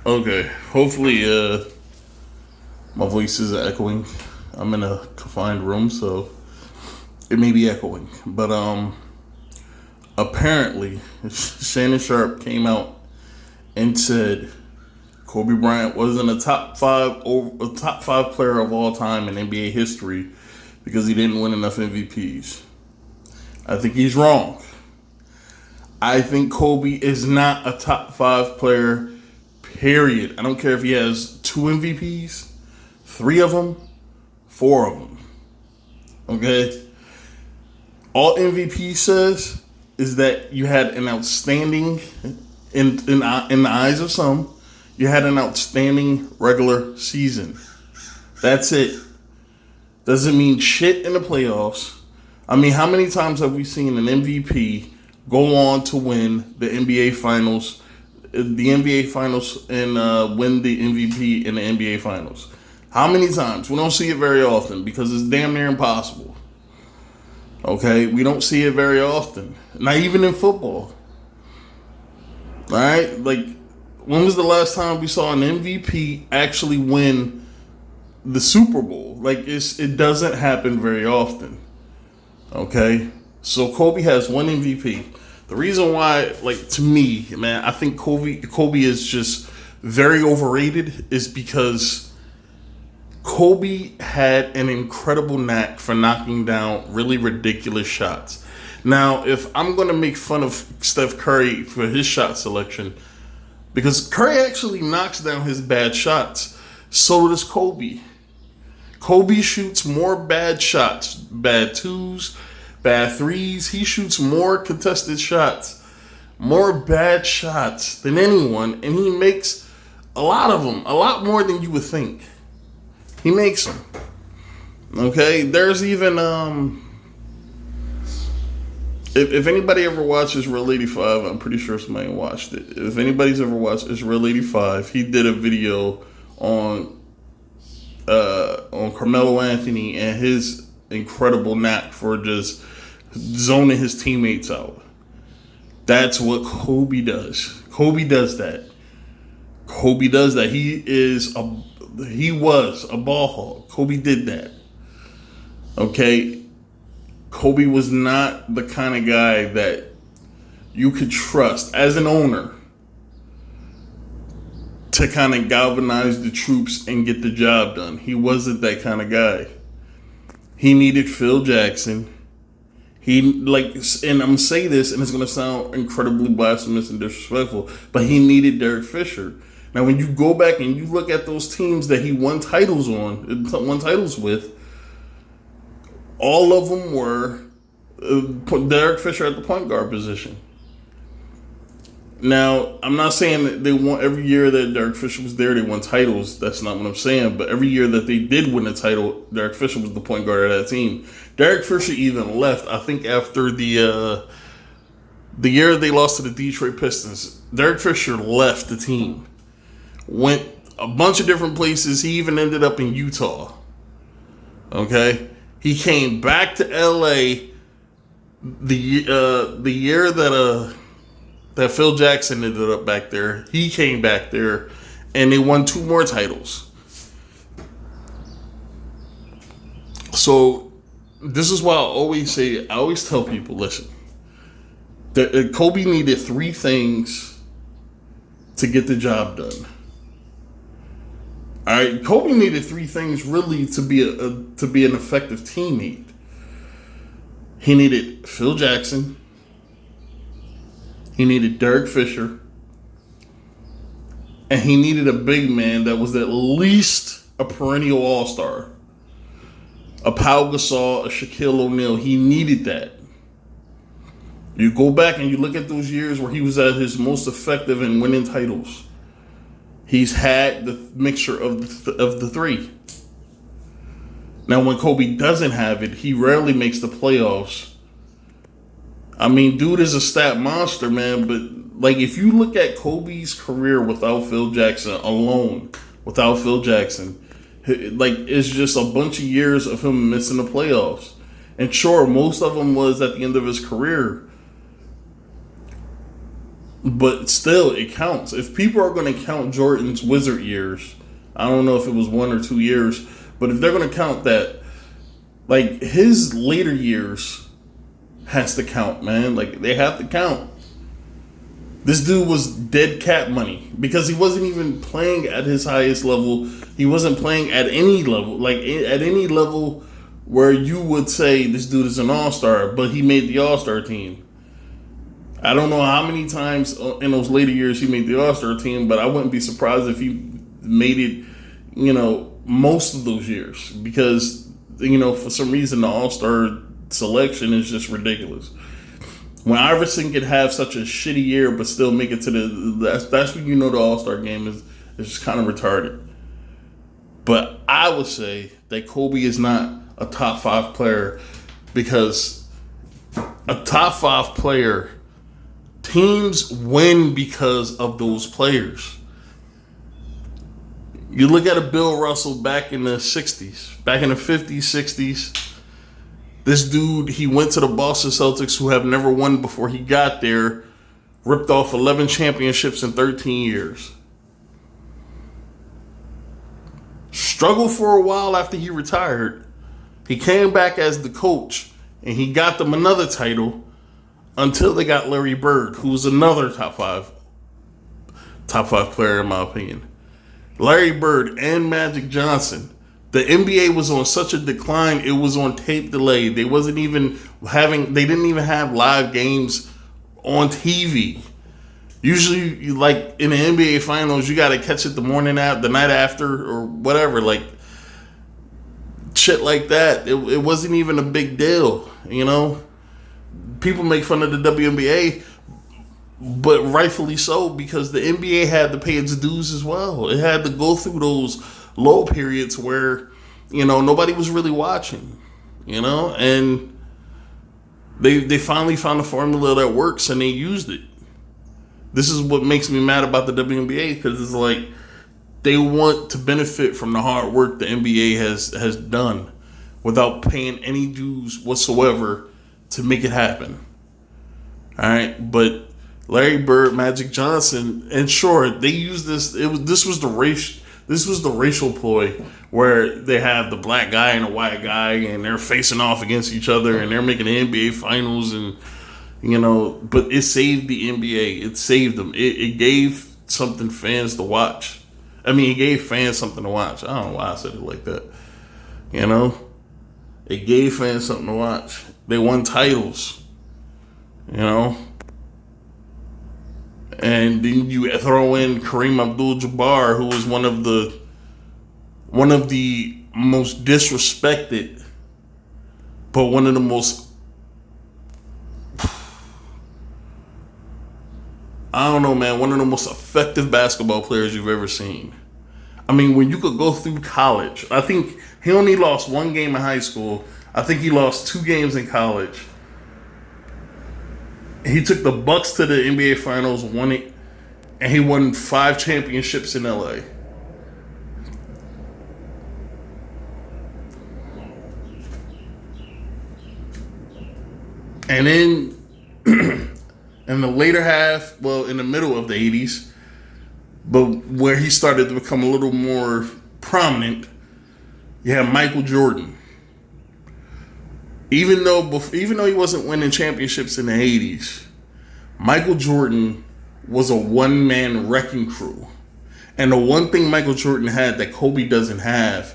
Okay, hopefully my voice isn't echoing. I'm in a confined room, so it may be echoing. But apparently, Shannon Sharpe came out and said Kobe Bryant wasn't a top five player of all time in NBA history because he didn't win enough MVPs. I think he's wrong. I think Kobe is not a top five player, period. I don't care if he has 2 MVPs, 3 of them, 4 of them. Okay? All MVP says is that you had an outstanding, in the eyes of some, you had an outstanding regular season. That's it. Doesn't mean shit in the playoffs. I mean, how many times have we seen an MVP go on to win the NBA Finals, and win the MVP in the NBA Finals? How many times? We don't see it very often because it's damn near impossible. Okay? We don't see it very often. Not even in football. All right? Like, when was the last time we saw an MVP actually win the Super Bowl? Like, it doesn't happen very often. Okay? So Kobe has 1 MVP. The reason why, like, to me, man, I think Kobe is just very overrated is because Kobe had an incredible knack for knocking down really ridiculous shots. Now, if I'm going to make fun of Steph Curry for his shot selection, because Curry actually knocks down his bad shots, so does Kobe. Kobe shoots more bad shots, bad twos, bad threes. He shoots more contested shots, more bad shots than anyone, and he makes a lot of them, a lot more than you would think. He makes them. Okay, there's even if anybody ever watches Real 85, I'm pretty sure somebody watched it. If anybody's ever watched It's Real 85, he did a video on Carmelo Anthony and his incredible knack for just zoning his teammates out. That's what Kobe does. Kobe does that. Kobe does that. He was a ball hog. Kobe did that. Okay? Kobe was not the kind of guy that you could trust as an owner to kind of galvanize the troops and get the job done. He wasn't that kind of guy. He needed Phil Jackson. And I'm gonna say this, and it's gonna sound incredibly blasphemous and disrespectful, but he needed Derek Fisher. Now, when you go back and you look at those teams that he won titles with, all of them were Derek Fisher at the point guard position. Now, I'm not saying that they won every year that Derek Fisher was there, they won titles. That's not what I'm saying. But every year that they did win a title, Derek Fisher was the point guard of that team. Derek Fisher even left, I think, after the year they lost to the Detroit Pistons. Derek Fisher left the team. Went a bunch of different places. He even ended up in Utah. Okay? He came back to LA the year that Phil Jackson ended up back there. He came back there, and they won 2 more titles. So this is why I always tell people, listen, that Kobe needed 3 things to get the job done. All right, Kobe needed 3 things really to be an effective teammate. He needed Phil Jackson. He needed Derek Fisher. And he needed a big man that was at least a perennial all-star. A Pau Gasol, a Shaquille O'Neal. He needed that. You go back and you look at those years where he was at his most effective in winning titles. He's had the mixture of the 3. Now, when Kobe doesn't have it, he rarely makes the playoffs. I mean, dude is a stat monster, man. But, like, if you look at Kobe's career without Phil Jackson alone, like, it's just a bunch of years of him missing the playoffs. And sure, most of them was at the end of his career. But still, it counts. If people are going to count Jordan's Wizard years, I don't know if it was 1 or 2 years, but if they're going to count that, like, his later years has to count, man. Like, they have to count. This dude was dead cap money because he wasn't even playing at his highest level. He wasn't playing at any level, like at any level where you would say this dude is an all-star, but he made the all-star team. I don't know how many times in those later years he made the all-star team, but I wouldn't be surprised if he made it, most of those years because, for some reason the all-star selection is just ridiculous. When Iverson could have such a shitty year but still make it to that's when the All-Star game is just kind of retarded. But I would say that Kobe is not a top 5 player because a top 5 player, teams win because of those players. You look at a Bill Russell back in the 60s, back in the 50s, 60s. This dude, he went to the Boston Celtics, who have never won before he got there, ripped off 11 championships in 13 years. Struggled for a while after he retired. He came back as the coach, and he got them another title until they got Larry Bird, who was another top five player in my opinion. Larry Bird and Magic Johnson. The NBA was on such a decline, it was on tape delay. They didn't even have live games on TV. Usually, like in the NBA finals, you got to catch it the night after, or whatever, like shit like that. It wasn't even a big deal, People make fun of the WNBA, but rightfully so, because the NBA had to pay its dues as well. It had to go through those low periods where, nobody was really watching, and they finally found a formula that works and they used it. This is what makes me mad about the WNBA, because it's like they want to benefit from the hard work the NBA has done without paying any dues whatsoever to make it happen. All right, but Larry Bird, Magic Johnson, and sure, they used this. This was the racial ploy where they have the black guy and the white guy, and they're facing off against each other, and they're making the NBA finals, and But it saved the NBA. It saved them. It gave something fans to watch. I mean, it gave fans something to watch. I don't know why I said it like that. It gave fans something to watch. They won titles. And then you throw in Kareem Abdul-Jabbar, who was one of the most disrespected, but one of the most, I don't know, man, one of the most effective basketball players you've ever seen. I mean, when you could go through college, I think he only lost 1 game in high school. I think he lost 2 games in college. He took the Bucks to the NBA Finals, won it, and he won 5 championships in LA. And then in the later half, in the middle of the 80s, but where he started to become a little more prominent, you have Michael Jordan. Even though he wasn't winning championships in the 80s, Michael Jordan was a one-man wrecking crew. And the one thing Michael Jordan had that Kobe doesn't have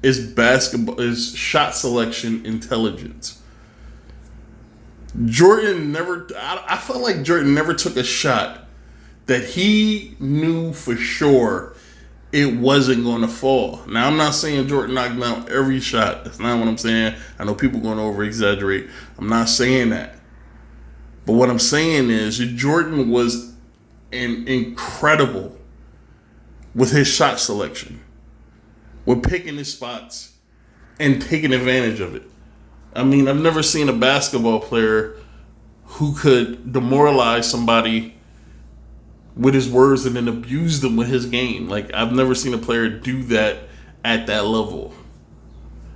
is shot selection intelligence. I felt like Jordan never took a shot that he knew for sure it wasn't going to fall. Now, I'm not saying Jordan knocked down every shot. That's not what I'm saying. I know people going to over-exaggerate. I'm not saying that. But what I'm saying is Jordan was incredible with his shot selection, with picking his spots and taking advantage of it. I mean, I've never seen a basketball player who could demoralize somebody with his words and then abuse them with his game. Like, I've never seen a player do that at that level,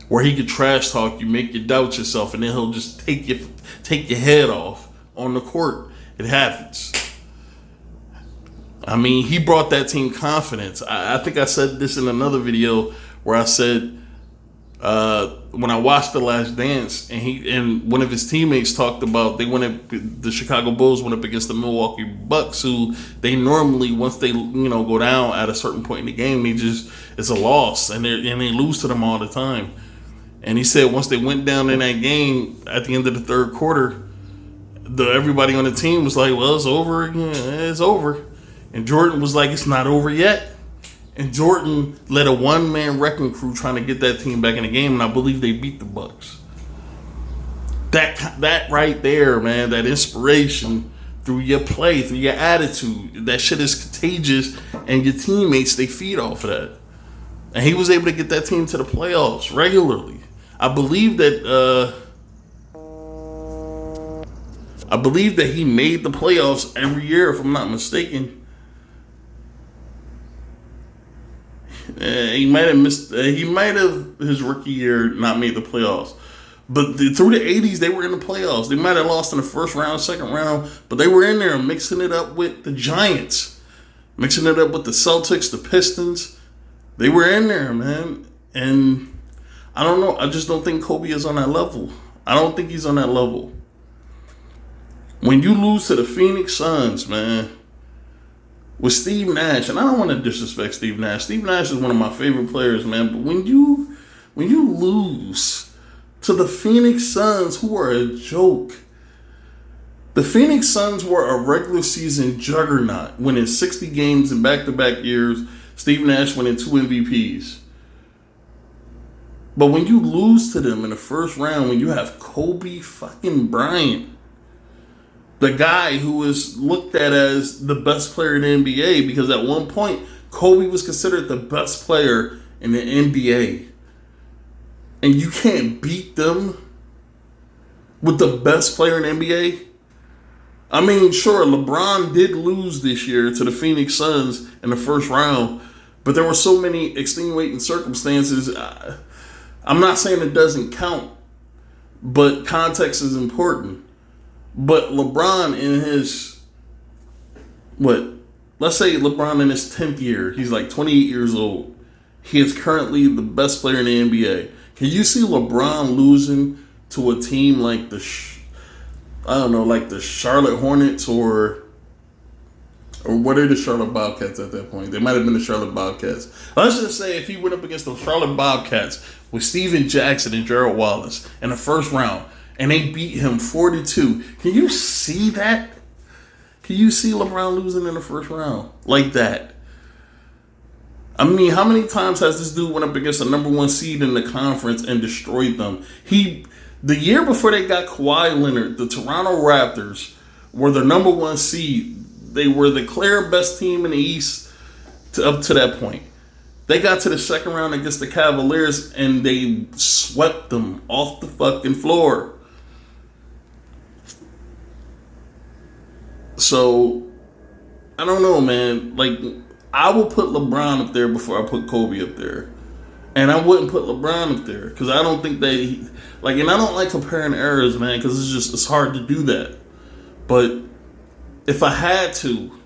where he could trash talk you, make you doubt yourself, and then he'll just take your head off on the court. It happens. I mean, he brought that team confidence. I think I said this in another video where I said when I watched The Last Dance, and one of his teammates talked about the Chicago Bulls went up against the Milwaukee Bucks, who they normally, once they go down at a certain point in the game, it's a loss, and they lose to them all the time. And he said once they went down in that game at the end of the third quarter, everybody on the team was like, "Well, it's over again. It's over." And Jordan was like, "It's not over yet." And Jordan led a one-man wrecking crew trying to get that team back in the game, and I believe they beat the Bucks. That right there, man, that inspiration through your play, through your attitude, that shit is contagious, and your teammates, they feed off of that. And he was able to get that team to the playoffs regularly. I believe that he made the playoffs every year, if I'm not mistaken. He might have missed. He might have his rookie year not made the playoffs, but through the '80s they were in the playoffs. They might have lost in the first round, second round, but they were in there mixing it up with the Giants, mixing it up with the Celtics, the Pistons. They were in there, man. And I don't know. I just don't think Kobe is on that level. I don't think he's on that level. When you lose to the Phoenix Suns, man, with Steve Nash, and I don't want to disrespect Steve Nash. Steve Nash is one of my favorite players, man. But when you lose to the Phoenix Suns, who are a joke, the Phoenix Suns were a regular season juggernaut, winning 60 games in back-to-back years. Steve Nash winning 2 MVPs. But when you lose to them in the first round, when you have Kobe fucking Bryant, the guy who was looked at as the best player in the NBA, because at one point, Kobe was considered the best player in the NBA. And you can't beat them with the best player in the NBA? I mean, sure, LeBron did lose this year to the Phoenix Suns in the first round, but there were so many extenuating circumstances. I'm not saying it doesn't count, but context is important. But LeBron in his, let's say LeBron in his 10th year, he's like 28 years old. He is currently the best player in the NBA. Can you see LeBron losing to a team like the Charlotte Hornets or what are the Charlotte Bobcats at that point? They might have been the Charlotte Bobcats. Let's just say if he went up against the Charlotte Bobcats with Steven Jackson and Gerald Wallace in the first round, and they beat him 4-2. Can you see that? Can you see LeBron losing in the first round like that? I mean, how many times has this dude went up against the number 1 seed in the conference and destroyed them? The year before they got Kawhi Leonard, the Toronto Raptors were the number 1 seed. They were the clear best team in the East up to that point. They got to the second round against the Cavaliers and they swept them off the fucking floor. So, I don't know, man. Like, I will put LeBron up there before I put Kobe up there. And I wouldn't put LeBron up there because I don't think and I don't like comparing eras, man, because it's hard to do that. But if I had to,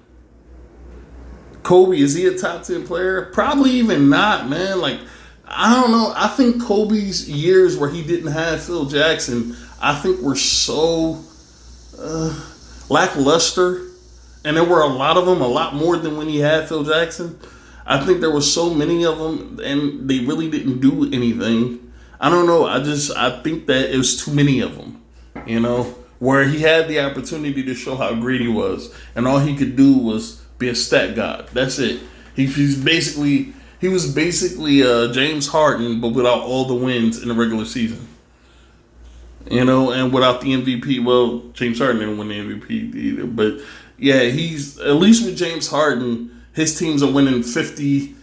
Kobe, is he a top 10 player? Probably even not, man. Like, I don't know. I think Kobe's years where he didn't have Phil Jackson, I think were so lackluster, and there were a lot of them, a lot more than when he had Phil Jackson. I think there were so many of them, and they really didn't do anything. I don't know. I think that it was too many of them, where he had the opportunity to show how great he was, and all he could do was be a stat god. That's it. He was basically James Harden, but without all the wins in the regular season. And without the MVP, well, James Harden didn't win the MVP either. But yeah, he's at least with James Harden, his teams are winning 50,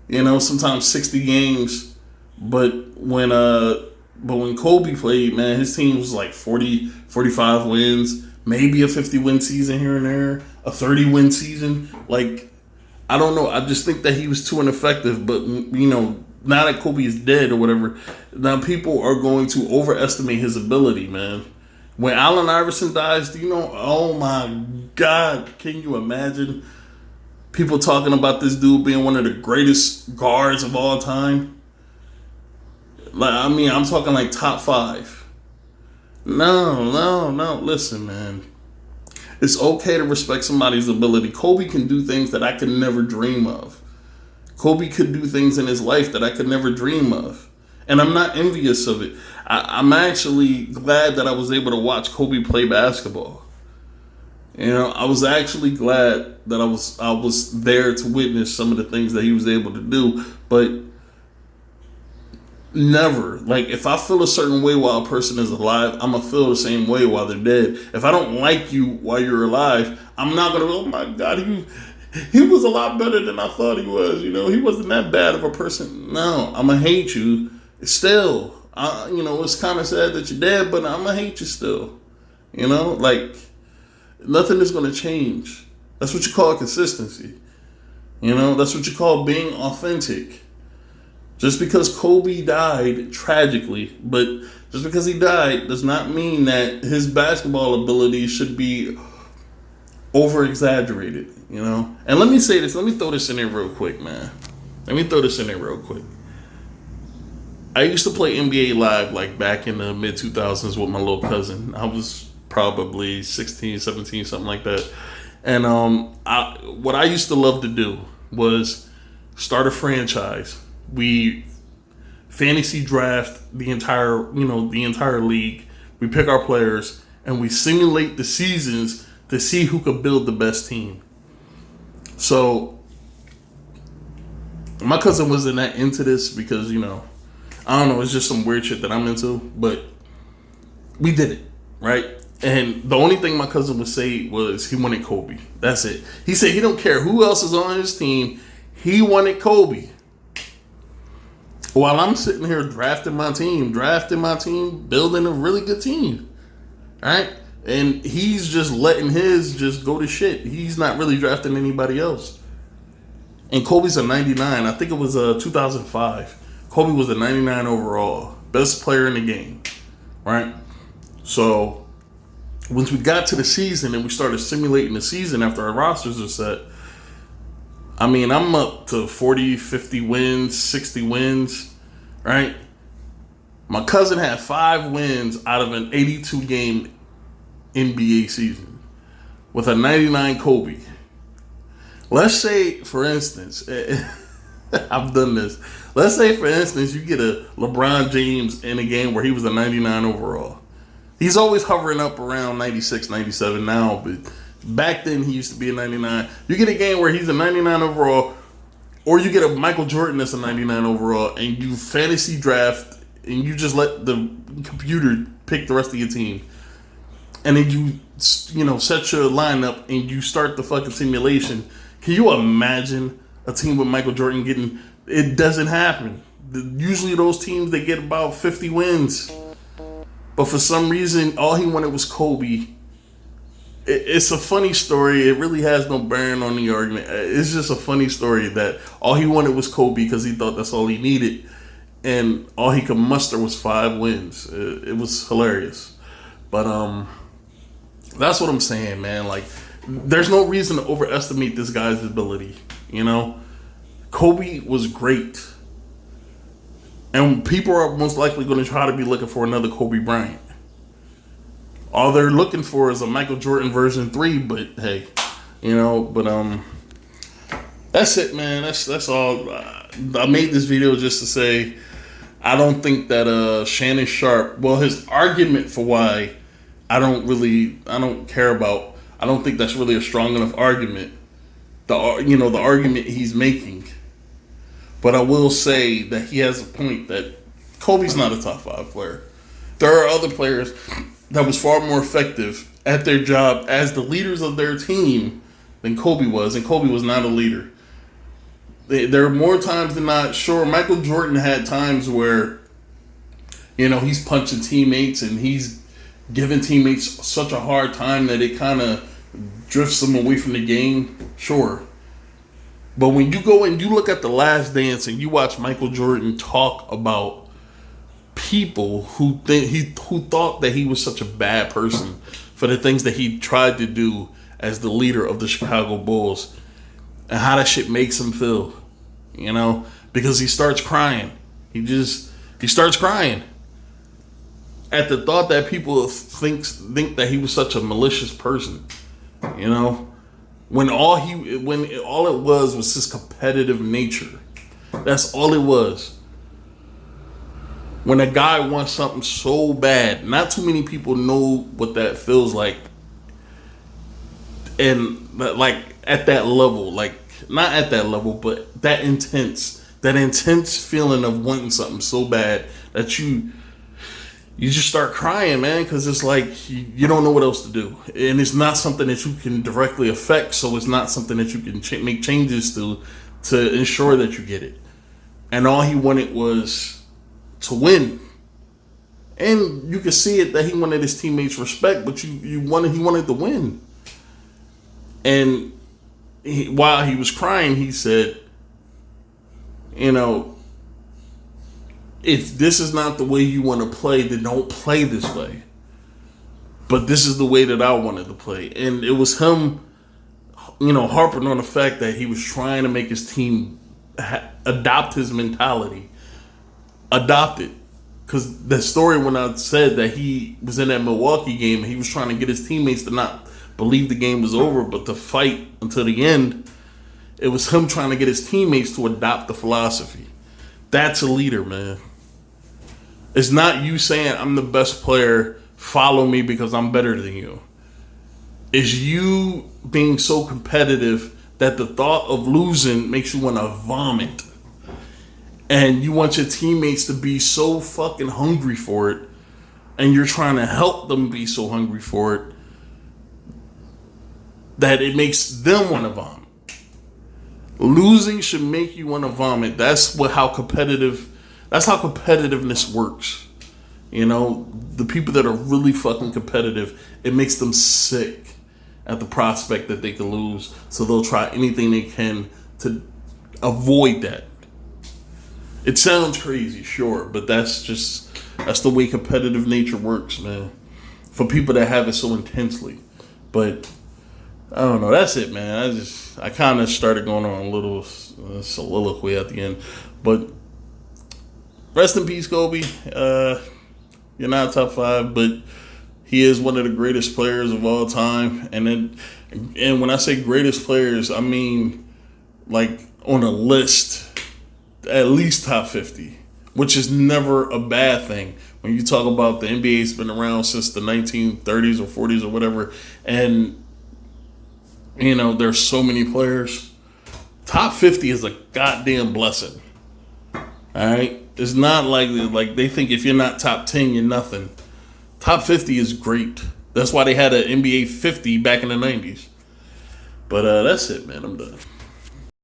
sometimes 60 games. But when Kobe played, man, his team was like 40, 45 wins, maybe a 50-win season here and there, a 30-win season. Like, I don't know. I just think that he was too ineffective. But, now that Kobe is dead or whatever, now people are going to overestimate his ability, man. When Allen Iverson dies, oh my God, can you imagine People talking about this dude being one of the greatest guards of all time. Like, I mean, I'm talking like top 5. No. Listen, man. It's okay to respect somebody's ability. Kobe can do things that I could never dream of. Kobe could do things in his life that I could never dream of. And I'm not envious of it. I'm actually glad that I was able to watch Kobe play basketball. You know, I was actually glad that I was there to witness some of the things that he was able to do. But never, like, if I feel a certain way while a person is alive, I'm gonna feel the same way while they're dead. If I don't like you while you're alive, I'm not gonna, oh my God, he was a lot better than I thought he was. You know, he wasn't that bad of a person. No, I'm gonna hate you still. You know, it's kind of sad that you're dead, but I'm gonna hate you still. You know, like, nothing is gonna change. That's what you call consistency. You know, that's what you call being authentic. Just because Kobe died tragically, but just because he died does not mean that his basketball ability should be over exaggerated, you know? And let me say this, let me throw this in there real quick, man. I used to play NBA Live like back in the mid 2000s with my little cousin. I was probably 16, 17, something like that. And what I used to love to do was start a franchise. We fantasy draft the entire league. We pick our players and we simulate the seasons to see who could build the best team. So my cousin wasn't that into this because, you know, I don't know, it's just some weird shit that I'm into, but we did it, right? And the only thing my cousin would say was he wanted Kobe. That's it. He said he don't care who else is on his team. He wanted Kobe. While I'm sitting here drafting my team, building a really good team, right? And he's just letting his just go to shit. He's not really drafting anybody else. And Kobe's a 99. I think it was 2005. Kobe was a 99 overall. Best player in the game, right? So once we got to the season and we started simulating the season after our rosters are set, I mean, I'm up to 40, 50 wins, 60 wins, right? My cousin had 5 wins out of an 82-game NBA season with a 99 Kobe. Let's say, for instance, I've done this. Let's say, for instance, you get a LeBron James in a game where he was a 99 overall. He's always hovering up around 96, 97 now, but back then he used to be a 99. You get a game where he's a 99 overall, or you get a Michael Jordan that's a 99 overall, and you fantasy draft, and you just let the computer pick the rest of your team. And then you set your lineup, and you start the fucking simulation. Can you imagine a team with Michael Jordan getting... It doesn't happen. Usually those teams, they get about 50 wins. But for some reason, all he wanted was Kobe. It's a funny story. It really has no bearing on the argument. It's just a funny story that all he wanted was Kobe because he thought that's all he needed. And all he could muster was 5 wins. It was hilarious. But that's what I'm saying, man. Like, there's no reason to overestimate this guy's ability, you know? Kobe was great. And people are most likely going to try to be looking for another Kobe Bryant. All they're looking for is a Michael Jordan version 3, but hey, that's it, man. That's all. I made this video just to say I don't think that Shannon Sharpe, well, his argument for why I don't think that's really a strong enough argument. The argument he's making. But I will say that he has a point that Kobe's not a top 5 player. There are other players that was far more effective at their job as the leaders of their team than Kobe was, and Kobe was not a leader. There are more times than not. Sure, Michael Jordan had times where, he's punching teammates and he's giving teammates such a hard time that it kind of drifts them away from the game. Sure. But when you go and you look at The Last Dance and you watch Michael Jordan talk about people who thought that he was such a bad person for the things that he tried to do as the leader of the Chicago Bulls, and how that shit makes him feel, you know, because he starts crying. He starts crying at the thought that people think that he was such a malicious person, you know, when all it was his competitive nature. That's all it was. When a guy wants something so bad, not too many people know what that feels like. And like at that level, like not at that level, but that intense feeling of wanting something so bad that you just start crying, man, because it's like you don't know what else to do. And it's not something that you can directly affect, so it's not something that you can make changes to ensure that you get it. And all he wanted was to win. And you could see it that he wanted his teammates' respect, but he wanted to win. And while he was crying, he said, you know, if this is not the way you want to play, then don't play this way. But this is the way that I wanted to play. And it was him, you know, harping on the fact that he was trying to make his team adopt his mentality. Adopt it. Because the story when I said that he was in that Milwaukee game, he was trying to get his teammates to not believe the game was over, but to fight until the end. It was him trying to get his teammates to adopt the philosophy. That's a leader, man. It's not you saying, I'm the best player, follow me because I'm better than you. It's you being so competitive that the thought of losing makes you want to vomit. And you want your teammates to be so fucking hungry for it, and you're trying to help them be so hungry for it that it makes them want to vomit. Losing should make you want to vomit. That's how competitiveness works. You know, the people that are really fucking competitive, it makes them sick at the prospect that they can lose. So they'll try anything they can to avoid that. It sounds crazy, sure, but that's the way competitive nature works, man. For people that have it so intensely. But I don't know. That's it, man. I kind of started going on a little soliloquy at the end. But rest in peace, Kobe. You're not top 5, but he is one of the greatest players of all time. And when I say greatest players, I mean like on a list, at least top 50, which is never a bad thing. When you talk about the NBA's been around since the 1930s or 40s or whatever, and you know, there's so many players. Top 50 is a goddamn blessing. All right? It's not like they think if you're not top 10, you're nothing. Top 50 is great. That's why they had an NBA 50 back in the 90s. But that's it, man. I'm done.